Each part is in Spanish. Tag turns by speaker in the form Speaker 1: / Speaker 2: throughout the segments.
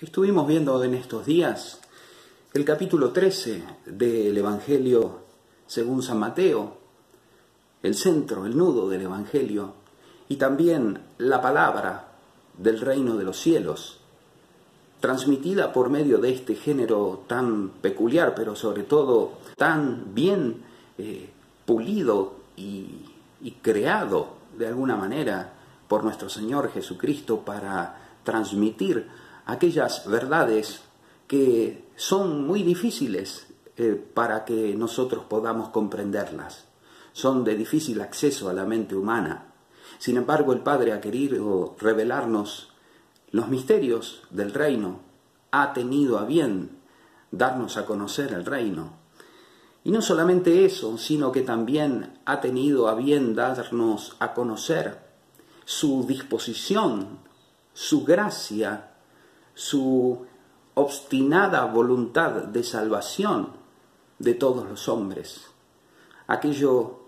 Speaker 1: Estuvimos viendo en estos días el capítulo 13 del Evangelio según San Mateo, el centro, el nudo del Evangelio, y también la palabra del reino de los cielos, transmitida por medio de este género tan peculiar, pero sobre todo tan bien pulido y creado de alguna manera por nuestro Señor Jesucristo para transmitir aquellas verdades que son muy difíciles para que nosotros podamos comprenderlas. Son de difícil acceso a la mente humana. Sin embargo, el Padre ha querido revelarnos los misterios del reino, ha tenido a bien darnos a conocer el reino. Y no solamente eso, sino que también ha tenido a bien darnos a conocer su disposición, su gracia, su obstinada voluntad de salvación de todos los hombres. Aquello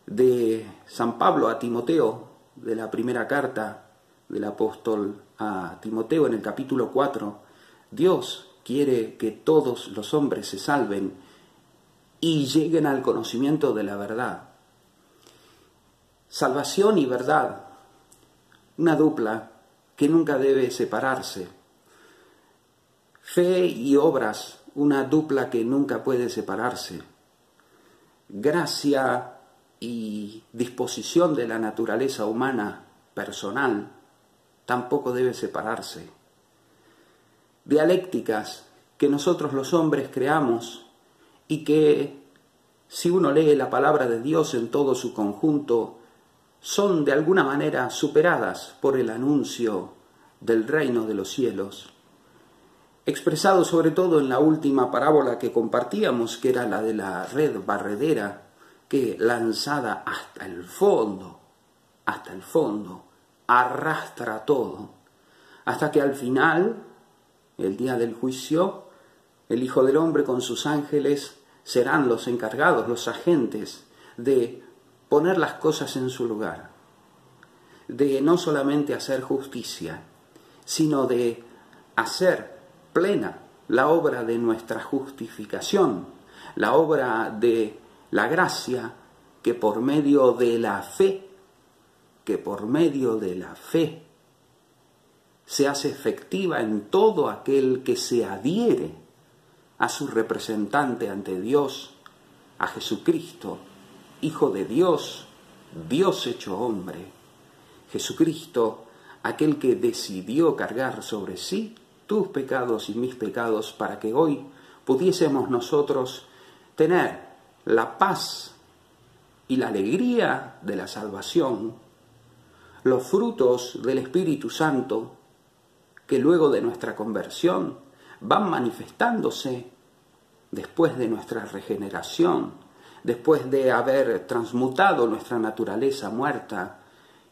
Speaker 1: de San Pablo a Timoteo, de la primera carta del apóstol a Timoteo en el capítulo 4, Dios quiere que todos los hombres se salven y lleguen al conocimiento de la verdad. Salvación y verdad, una dupla que nunca debe separarse. Fe y obras, una dupla que nunca puede separarse. Gracia y disposición de la naturaleza humana personal tampoco debe separarse. Dialécticas que nosotros los hombres creamos y que, si uno lee la palabra de Dios en todo su conjunto, son de alguna manera superadas por el anuncio del reino de los cielos, expresado sobre todo en la última parábola que compartíamos, que era la de la red barredera, que lanzada hasta el fondo, arrastra todo, hasta que al final, el día del juicio, el Hijo del Hombre con sus ángeles serán los encargados, los agentes de poner las cosas en su lugar, de no solamente hacer justicia, sino de hacer plena la obra de nuestra justificación, la obra de la gracia que por medio de la fe, se hace efectiva en todo aquel que se adhiere a su representante ante Dios, a Jesucristo, Hijo de Dios, Dios hecho hombre. Jesucristo, aquel que decidió cargar sobre sí tus pecados y mis pecados para que hoy pudiésemos nosotros tener la paz y la alegría de la salvación, los frutos del Espíritu Santo que luego de nuestra conversión van manifestándose después de nuestra regeneración, después de haber transmutado nuestra naturaleza muerta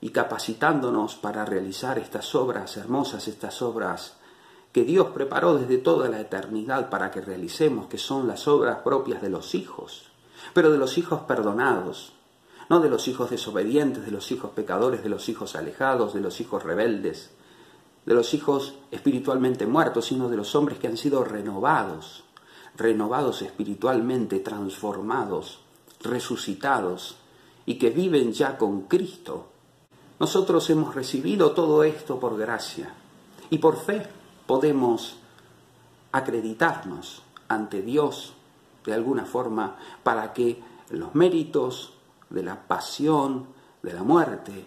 Speaker 1: y capacitándonos para realizar estas obras hermosas, estas obras que Dios preparó desde toda la eternidad para que realicemos, que son las obras propias de los hijos, pero de los hijos perdonados, no de los hijos desobedientes, de los hijos pecadores, de los hijos alejados, de los hijos rebeldes, de los hijos espiritualmente muertos, sino de los hombres que han sido renovados espiritualmente, transformados, resucitados y que viven ya con Cristo. Nosotros hemos recibido todo esto por gracia y por fe podemos acreditarnos ante Dios de alguna forma para que los méritos de la pasión, de la muerte,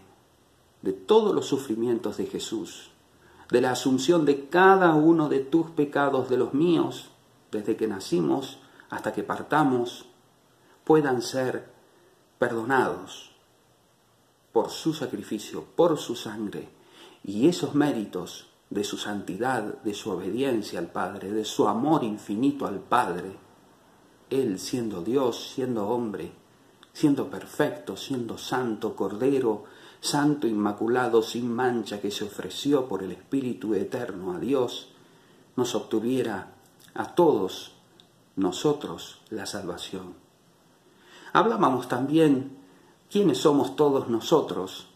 Speaker 1: de todos los sufrimientos de Jesús, de la asunción de cada uno de tus pecados, de los míos, desde que nacimos hasta que partamos, puedan ser perdonados por su sacrificio, por su sangre, y esos méritos de su santidad, de su obediencia al Padre, de su amor infinito al Padre, Él siendo Dios, siendo hombre, siendo perfecto, siendo santo, Cordero, santo, inmaculado, sin mancha, que se ofreció por el Espíritu eterno a Dios, nos obtuviera a todos nosotros la salvación. Hablábamos también quiénes somos todos nosotros.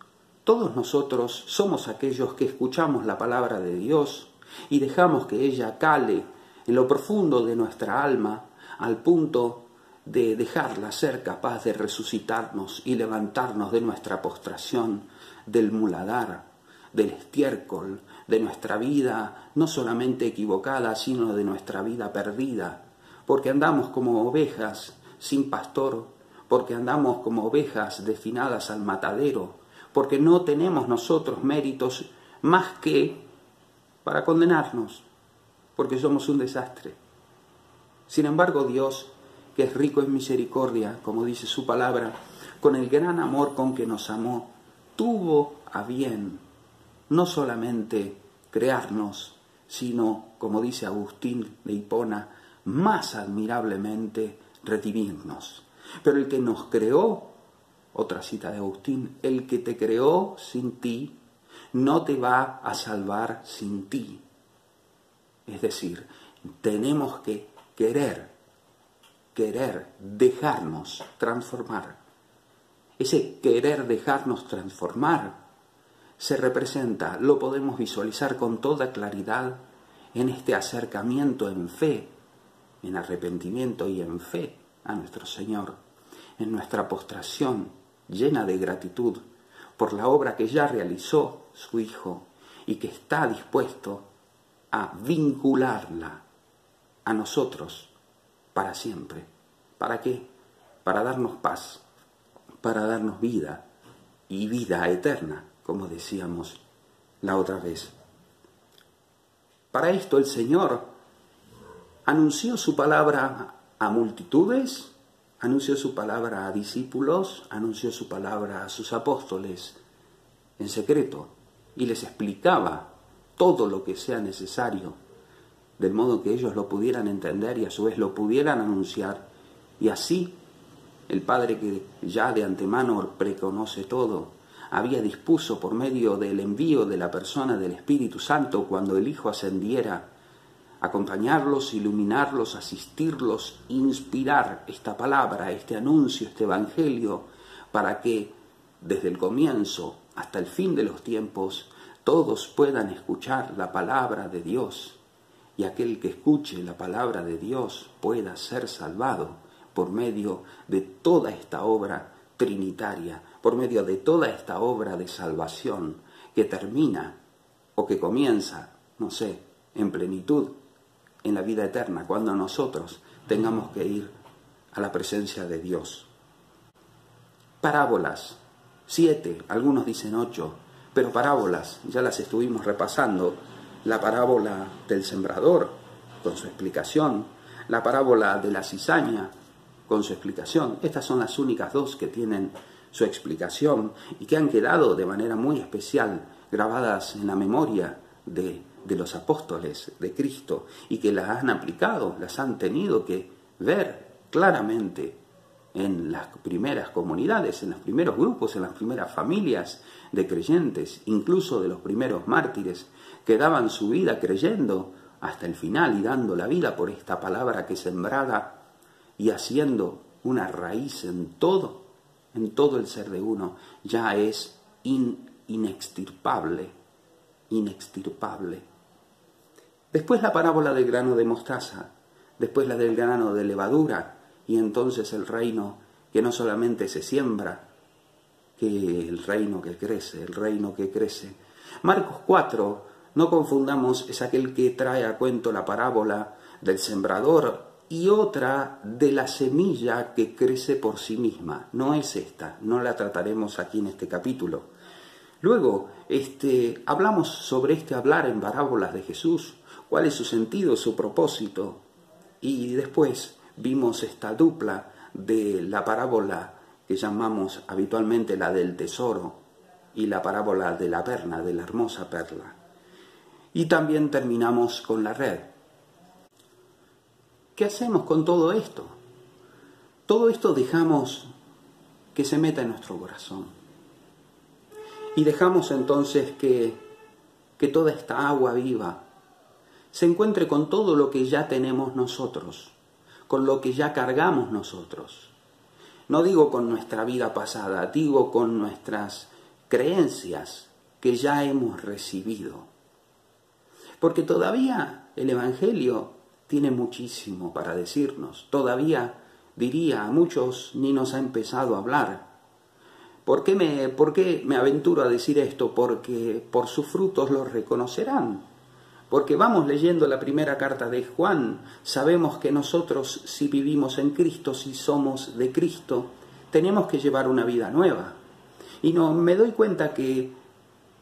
Speaker 1: Todos nosotros somos aquellos que escuchamos la palabra de Dios y dejamos que ella cale en lo profundo de nuestra alma, al punto de dejarla ser capaz de resucitarnos y levantarnos de nuestra postración, del muladar, del estiércol, de nuestra vida no solamente equivocada, sino de nuestra vida perdida, porque andamos como ovejas sin pastor, porque andamos como ovejas destinadas al matadero, porque no tenemos nosotros méritos más que para condenarnos, porque somos un desastre. Sin embargo, Dios, que es rico en misericordia, como dice su palabra, con el gran amor con que nos amó, tuvo a bien no solamente crearnos, sino, como dice Agustín de Hipona, más admirablemente redimirnos. Pero el que nos creó, otra cita de Agustín, el que te creó sin ti, no te va a salvar sin ti. Es decir, tenemos que querer dejarnos transformar. Ese querer dejarnos transformar se representa, lo podemos visualizar con toda claridad en este acercamiento en fe, en arrepentimiento y en fe a nuestro Señor, en nuestra postración llena de gratitud por la obra que ya realizó su Hijo y que está dispuesto a vincularla a nosotros para siempre. ¿Para qué? Para darnos paz, para darnos vida y vida eterna, como decíamos la otra vez. Para esto el Señor anunció su palabra a multitudes, anunció su palabra a discípulos, anunció su palabra a sus apóstoles en secreto y les explicaba todo lo que sea necesario, del modo que ellos lo pudieran entender y a su vez lo pudieran anunciar. Y así el Padre, que ya de antemano preconoce todo, había dispuesto por medio del envío de la persona del Espíritu Santo, cuando el Hijo ascendiera, acompañarlos, iluminarlos, asistirlos, inspirar esta palabra, este anuncio, este evangelio, para que desde el comienzo hasta el fin de los tiempos todos puedan escuchar la palabra de Dios, y aquel que escuche la palabra de Dios pueda ser salvado por medio de toda esta obra trinitaria, por medio de toda esta obra de salvación que termina o que comienza, no sé, en plenitud en la vida eterna, cuando nosotros tengamos que ir a la presencia de Dios. Parábolas, 7, algunos dicen 8, pero parábolas, ya las estuvimos repasando. La parábola del sembrador, con su explicación, la parábola de la cizaña, con su explicación. Estas son las únicas dos que tienen su explicación y que han quedado de manera muy especial grabadas en la memoria de los apóstoles de Cristo, y que las han aplicado, las han tenido que ver claramente en las primeras comunidades, en los primeros grupos, en las primeras familias de creyentes, incluso de los primeros mártires que daban su vida creyendo hasta el final y dando la vida por esta palabra que sembrada y haciendo una raíz en todo el ser de uno, ya es inextirpable. Después la parábola del grano de mostaza, después la del grano de levadura, y entonces el reino que no solamente se siembra, que el reino que crece. Marcos 4, no confundamos, es aquel que trae a cuento la parábola del sembrador y otra de la semilla que crece por sí misma. No es esta, no la trataremos aquí en este capítulo. Luego, hablamos sobre hablar en parábolas de Jesús, cuál es su sentido, su propósito, y después vimos esta dupla de la parábola que llamamos habitualmente la del tesoro y la parábola de la perla, de la hermosa perla. Y también terminamos con la red. ¿Qué hacemos con todo esto? Todo esto dejamos que se meta en nuestro corazón. Y dejamos entonces que toda esta agua viva se encuentre con todo lo que ya tenemos nosotros, con lo que ya cargamos nosotros. No digo con nuestra vida pasada, digo con nuestras creencias que ya hemos recibido. Porque todavía el Evangelio tiene muchísimo para decirnos. Todavía, diría, a muchos ni nos ha empezado a hablar. ¿Por qué me aventuro a decir esto? Porque por sus frutos los reconocerán. Porque vamos leyendo la primera carta de Juan, sabemos que nosotros, si vivimos en Cristo, si somos de Cristo, tenemos que llevar una vida nueva. Y no me doy cuenta que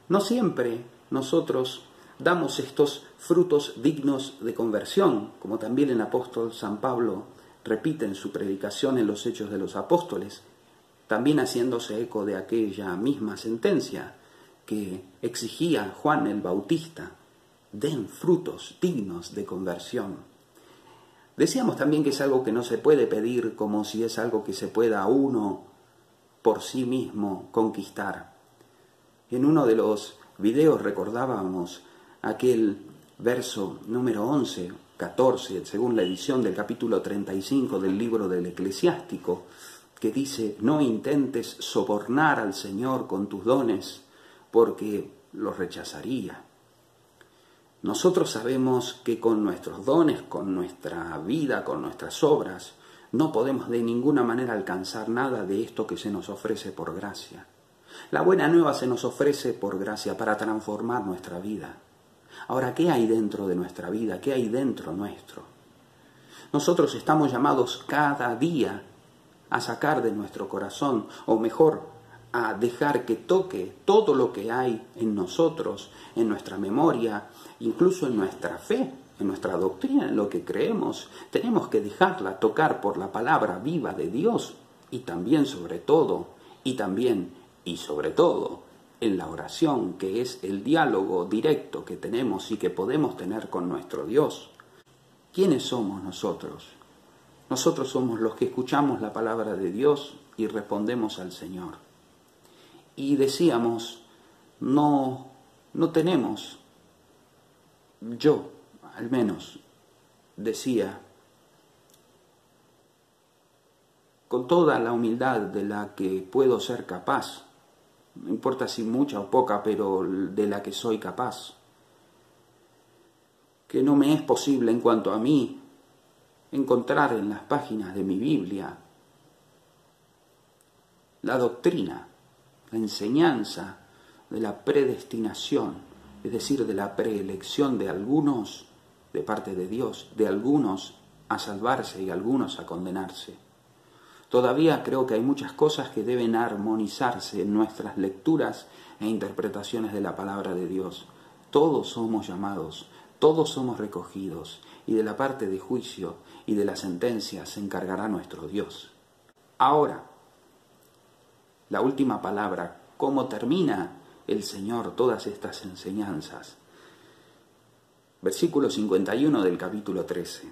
Speaker 1: no siempre nosotros damos estos frutos dignos de conversión, como también el apóstol San Pablo repite en su predicación en los Hechos de los Apóstoles, también haciéndose eco de aquella misma sentencia que exigía Juan el Bautista: den frutos dignos de conversión. Decíamos también que es algo que no se puede pedir como si es algo que se pueda uno por sí mismo conquistar. En uno de los videos recordábamos aquel verso número 11, 14, según la edición del capítulo 35 del libro del Eclesiástico, que dice: no intentes sobornar al Señor con tus dones, porque los rechazaría. Nosotros sabemos que con nuestros dones, con nuestra vida, con nuestras obras, no podemos de ninguna manera alcanzar nada de esto que se nos ofrece por gracia. La buena nueva se nos ofrece por gracia para transformar nuestra vida. Ahora, ¿qué hay dentro de nuestra vida? ¿Qué hay dentro nuestro? Nosotros estamos llamados cada día a sacar de nuestro corazón, o mejor, a dejar que toque todo lo que hay en nosotros, en nuestra memoria, incluso en nuestra fe, en nuestra doctrina, en lo que creemos. Tenemos que dejarla tocar por la palabra viva de Dios, y también sobre todo, y sobre todo, en la oración, que es el diálogo directo que tenemos y que podemos tener con nuestro Dios. ¿Quiénes somos nosotros? Nosotros somos los que escuchamos la palabra de Dios y respondemos al Señor. Y decíamos, no tenemos, yo al menos decía, con toda la humildad de la que puedo ser capaz, no importa si mucha o poca, pero de la que soy capaz, que no me es posible en cuanto a mí encontrar en las páginas de mi Biblia la doctrina, la enseñanza de la predestinación, es decir, de la preelección de algunos de parte de Dios, de algunos a salvarse y algunos a condenarse. Todavía creo que hay muchas cosas que deben armonizarse en nuestras lecturas e interpretaciones de la palabra de Dios. Todos somos llamados, todos somos recogidos, y de la parte de juicio y de la sentencia se encargará nuestro Dios. Ahora, la última palabra, ¿cómo termina el Señor todas estas enseñanzas? Versículo 51 del capítulo 13.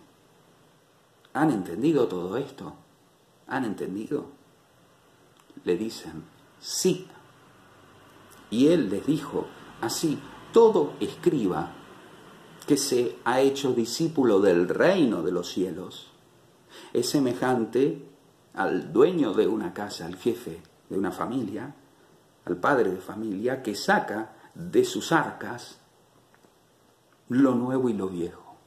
Speaker 1: ¿Han entendido todo esto? ¿Han entendido? Le dicen, sí. Y él les dijo, así, todo escriba que se ha hecho discípulo del reino de los cielos es semejante al dueño de una casa, al jefe de una familia, al padre de familia, que saca de sus arcas lo nuevo y lo viejo.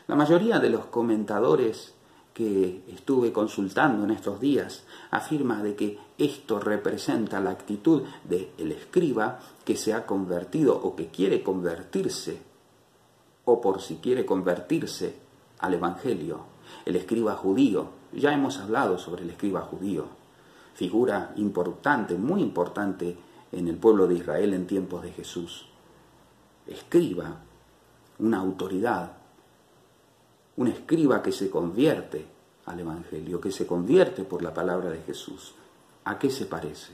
Speaker 1: La mayoría de los comentadores que estuve consultando en estos días afirma de que esto representa la actitud del escriba que se ha convertido o que quiere convertirse, o por si quiere convertirse al Evangelio. El escriba judío, ya hemos hablado sobre el escriba judío, figura importante, muy importante en el pueblo de Israel en tiempos de Jesús. Escriba, una autoridad, un escriba que se convierte al Evangelio, que se convierte por la palabra de Jesús. ¿A qué se parece?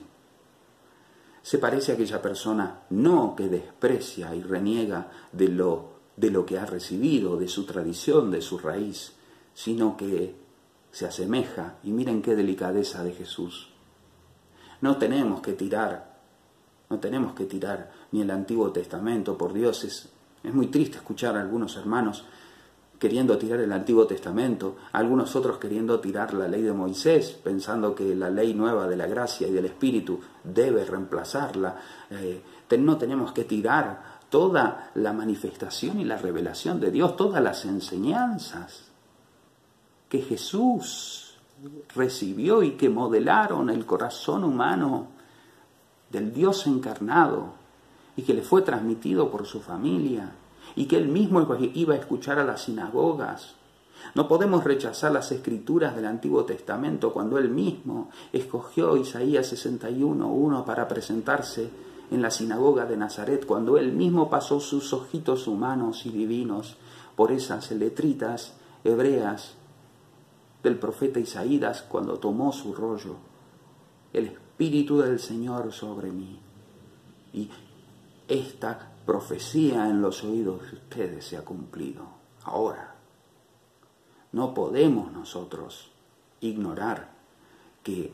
Speaker 1: Se parece a aquella persona no que desprecia y reniega de lo que ha recibido, de su tradición, de su raíz, sino que se asemeja, y miren qué delicadeza de Jesús. No tenemos que tirar ni el Antiguo Testamento, por Dios, es muy triste escuchar a algunos hermanos queriendo tirar el Antiguo Testamento, algunos otros queriendo tirar la ley de Moisés, pensando que la ley nueva de la gracia y del Espíritu debe reemplazarla. No tenemos que tirar toda la manifestación y la revelación de Dios, todas las enseñanzas que Jesús recibió y que modelaron el corazón humano del Dios encarnado y que le fue transmitido por su familia y que él mismo iba a escuchar a las sinagogas. No podemos rechazar las escrituras del Antiguo Testamento cuando él mismo escogió Isaías 61:1 para presentarse en la sinagoga de Nazaret, cuando él mismo pasó sus ojitos humanos y divinos por esas letritas hebreas del profeta Isaías, cuando tomó su rollo, el Espíritu del Señor sobre mí. Y esta profecía en los oídos de ustedes se ha cumplido. Ahora, no podemos nosotros ignorar que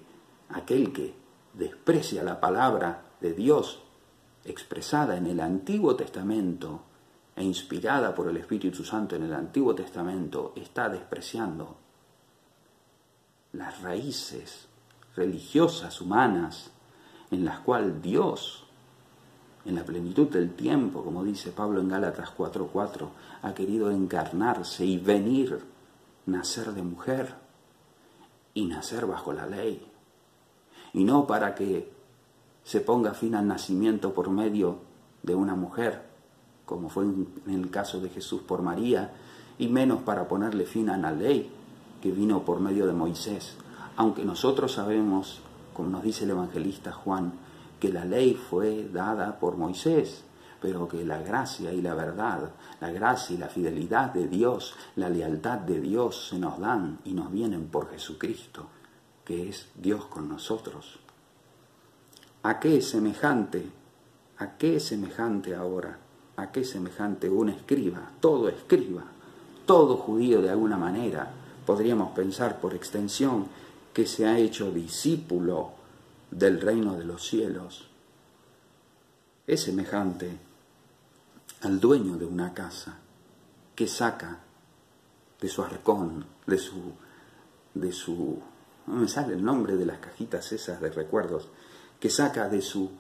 Speaker 1: aquel que desprecia la palabra de Dios expresada en el Antiguo Testamento e inspirada por el Espíritu Santo en el Antiguo Testamento está despreciando las raíces religiosas humanas en las cuales Dios, en la plenitud del tiempo, como dice Pablo en Gálatas 4:4, ha querido encarnarse y venir, nacer de mujer y nacer bajo la ley. Y no para que se ponga fin al nacimiento por medio de una mujer, como fue en el caso de Jesús por María, y menos para ponerle fin a la ley que vino por medio de Moisés. Aunque nosotros sabemos, como nos dice el evangelista Juan, que la ley fue dada por Moisés, pero que la gracia y la verdad, la gracia y la fidelidad de Dios, la lealtad de Dios se nos dan y nos vienen por Jesucristo, que es Dios con nosotros. ¿A qué es semejante? ¿A qué es semejante ahora? ¿A qué es semejante un escriba? Todo judío de alguna manera, podríamos pensar por extensión, que se ha hecho discípulo del reino de los cielos. Es semejante al dueño de una casa que saca de su arcón, de su, no me sale el nombre de las cajitas esas de recuerdos, que saca de su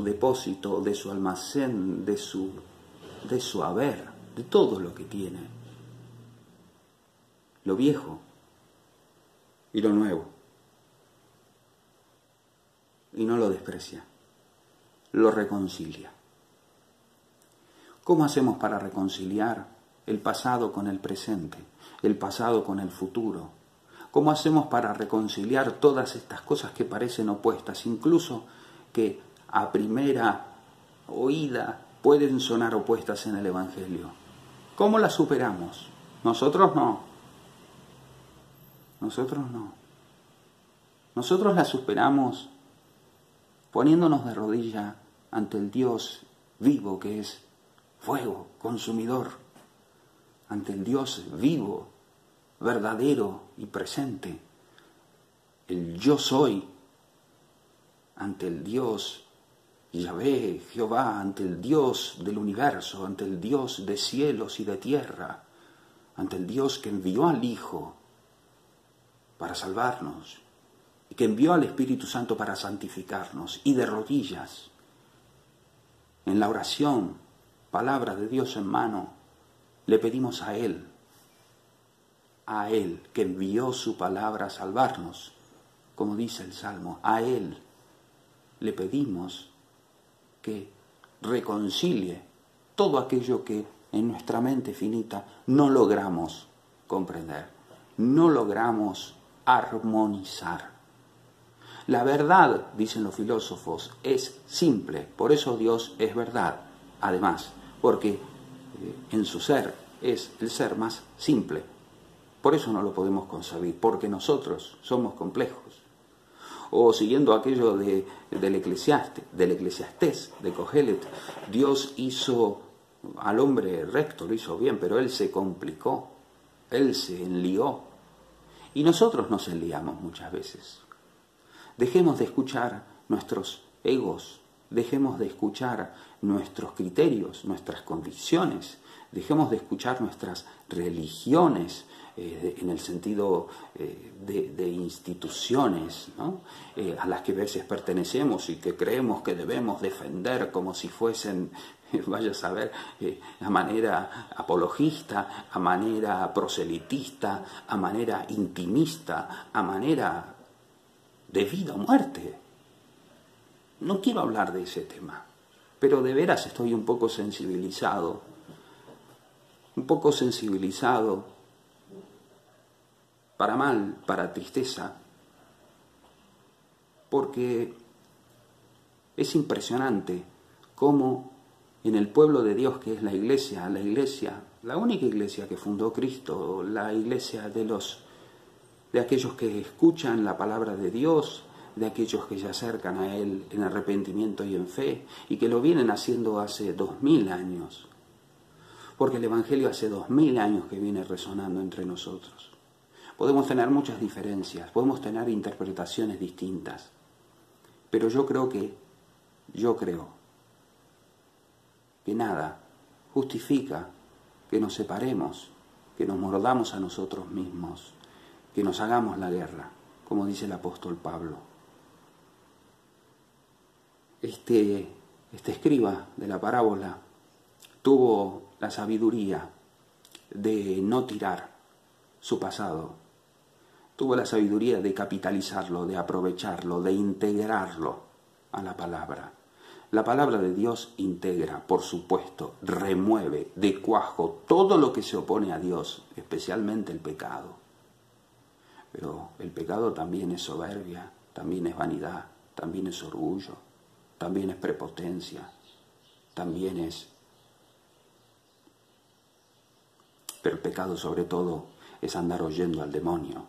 Speaker 1: depósito, de su almacén, de su haber, de todo lo que tiene, lo viejo y lo nuevo, y no lo desprecia, lo reconcilia. ¿Cómo hacemos para reconciliar el pasado con el presente, el pasado con el futuro? ¿Cómo hacemos para reconciliar todas estas cosas que parecen opuestas, incluso que a primera oída pueden sonar opuestas en el Evangelio? ¿Cómo las superamos? Nosotros no. Nosotros las superamos poniéndonos de rodilla ante el Dios vivo que es fuego consumidor, ante el Dios vivo, verdadero y presente, el yo soy, ante el Dios Yahvé, Jehová, ante el Dios del universo, ante el Dios de cielos y de tierra, ante el Dios que envió al Hijo para salvarnos y que envió al Espíritu Santo para santificarnos, y de rodillas, en la oración, palabra de Dios en mano, le pedimos a Él que envió su palabra a salvarnos, como dice el Salmo, a Él le pedimos que reconcilie todo aquello que en nuestra mente finita no logramos comprender, no logramos armonizar. La verdad, dicen los filósofos, es simple, por eso Dios es verdad, además, porque en su ser es el ser más simple. Por eso no lo podemos concebir, porque nosotros somos complejos. O siguiendo aquello del Eclesiastés, de Cogelet, Dios hizo al hombre recto, lo hizo bien, pero él se complicó, él se enlió. Y nosotros nos enliamos muchas veces. Dejemos de escuchar nuestros egos, dejemos de escuchar nuestros criterios, nuestras convicciones, Dejemos de escuchar nuestras religiones en el sentido de instituciones, ¿no? A las que a veces pertenecemos y que creemos que debemos defender como si fuesen, vaya a saber, a manera apologista, a manera proselitista, a manera intimista, a manera de vida o muerte. No quiero hablar de ese tema, pero de veras estoy un poco sensibilizado para mal, para tristeza, porque es impresionante cómo en el pueblo de Dios, que es la iglesia, la única iglesia que fundó Cristo, la iglesia de aquellos que escuchan la palabra de Dios, de aquellos que se acercan a Él en arrepentimiento y en fe, y que lo vienen haciendo hace 2000 años, porque el Evangelio hace 2000 años que viene resonando entre nosotros. Podemos tener muchas diferencias, podemos tener interpretaciones distintas, pero yo creo que nada justifica que nos separemos, que nos mordamos a nosotros mismos, que nos hagamos la guerra, como dice el apóstol Pablo. Este escriba de la parábola tuvo la sabiduría de no tirar su pasado, tuvo la sabiduría de capitalizarlo, de aprovecharlo, de integrarlo a la palabra. La palabra de Dios integra, por supuesto, remueve de cuajo todo lo que se opone a Dios, especialmente el pecado. Pero el pecado también es soberbia, también es vanidad, también es orgullo, también es prepotencia, también es... Pero el pecado sobre todo es andar oyendo al demonio,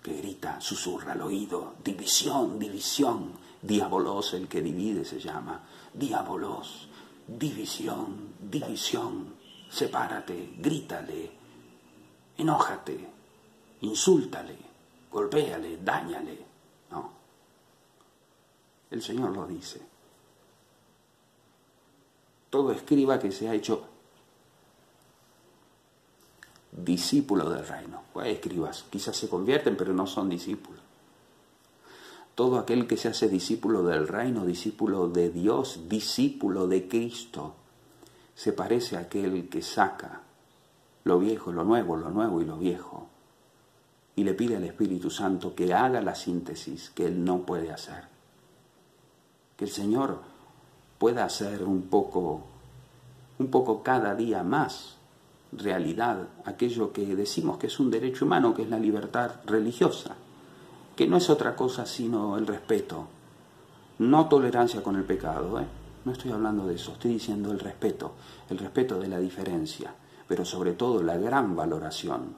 Speaker 1: que grita, susurra al oído, división, división, diabolos el que divide se llama, diabolos, división, división, sepárate, grítale, enójate, insúltale, golpéale, dáñale. No, el Señor lo dice. Todo escriba que se ha hecho discípulo del reino. Pues escribas, quizás se convierten, pero no son discípulos. Todo aquel que se hace discípulo del reino, discípulo de Dios, discípulo de Cristo, se parece a aquel que saca lo viejo y lo viejo, y le pide al Espíritu Santo que haga la síntesis que él no puede hacer. Que el Señor pueda hacer un poco cada día más realidad aquello que decimos que es un derecho humano, que es la libertad religiosa, que no es otra cosa sino el respeto, no tolerancia con el pecado, no estoy hablando de eso, estoy diciendo el respeto de la diferencia, pero sobre todo la gran valoración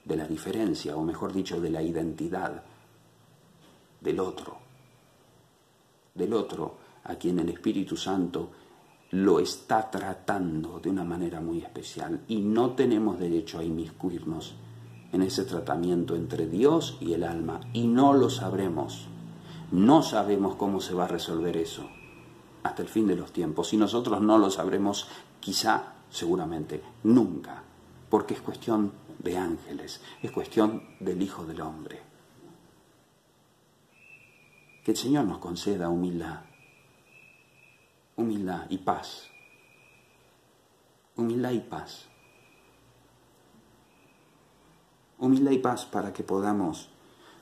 Speaker 1: de la diferencia, o mejor dicho, de la identidad del otro a quien el Espíritu Santo lo está tratando de una manera muy especial, y no tenemos derecho a inmiscuirnos en ese tratamiento entre Dios y el alma, y no lo sabremos. No sabemos cómo se va a resolver eso hasta el fin de los tiempos, y nosotros no lo sabremos quizá, seguramente, nunca, porque es cuestión de ángeles, es cuestión del Hijo del Hombre. Que el Señor nos conceda humildad y paz. Humildad y paz. Humildad y paz para que podamos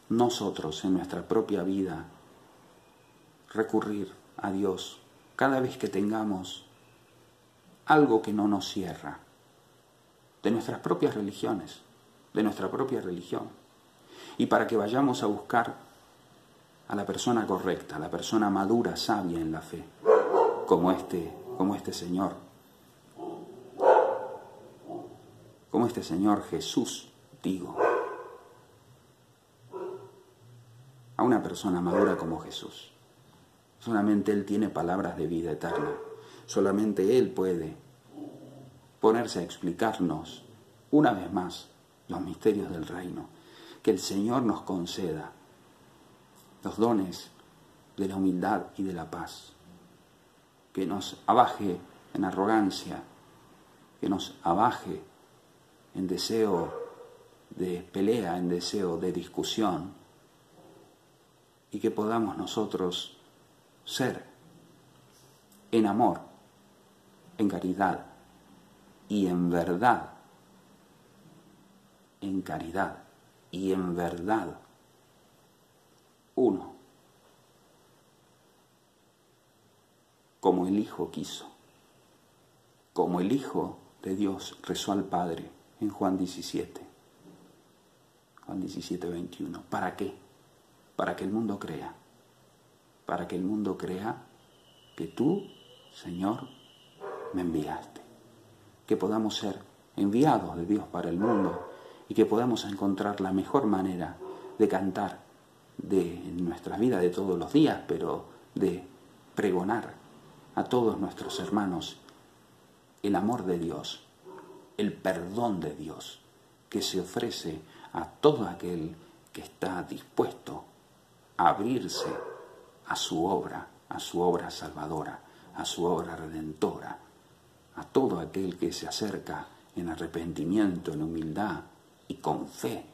Speaker 1: nosotros en nuestra propia vida recurrir a Dios cada vez que tengamos algo que no nos cierra, de nuestras propias religiones, de nuestra propia religión, y para que vayamos a buscar a la persona correcta, a la persona madura, sabia en la fe, como este Señor Jesús, digo, a una persona madura como Jesús. Solamente Él tiene palabras de vida eterna, solamente Él puede ponerse a explicarnos una vez más los misterios del reino. Que el Señor nos conceda los dones de la humildad y de la paz, que nos abaje en arrogancia que nos abaje en deseo de pelea, en deseo de discusión, y que podamos nosotros ser en amor, en caridad y en verdad, en caridad y en verdad, uno, como el Hijo quiso, como el Hijo de Dios rezó al Padre en Juan 17, 21. ¿Para qué? Para que el mundo crea, para que el mundo crea que tú, Señor, me enviaste, que podamos ser enviados de Dios para el mundo y que podamos encontrar la mejor manera de cantar en nuestras vidas de todos los días, pero de pregonar a todos nuestros hermanos el amor de Dios, el perdón de Dios, que se ofrece a todo aquel que está dispuesto a abrirse a su obra salvadora, a su obra redentora, a todo aquel que se acerca en arrepentimiento, en humildad y con fe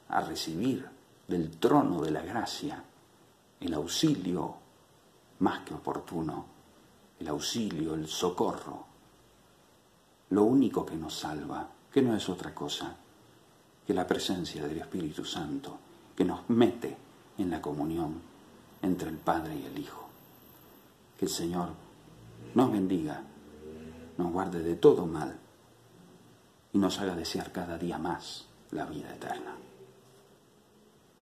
Speaker 1: a recibir del trono de la gracia el auxilio más que oportuno, el auxilio, el socorro, lo único que nos salva, que no es otra cosa que la presencia del Espíritu Santo, que nos mete en la comunión entre el Padre y el Hijo. Que el Señor nos bendiga, nos guarde de todo mal y nos haga desear cada día más la vida eterna.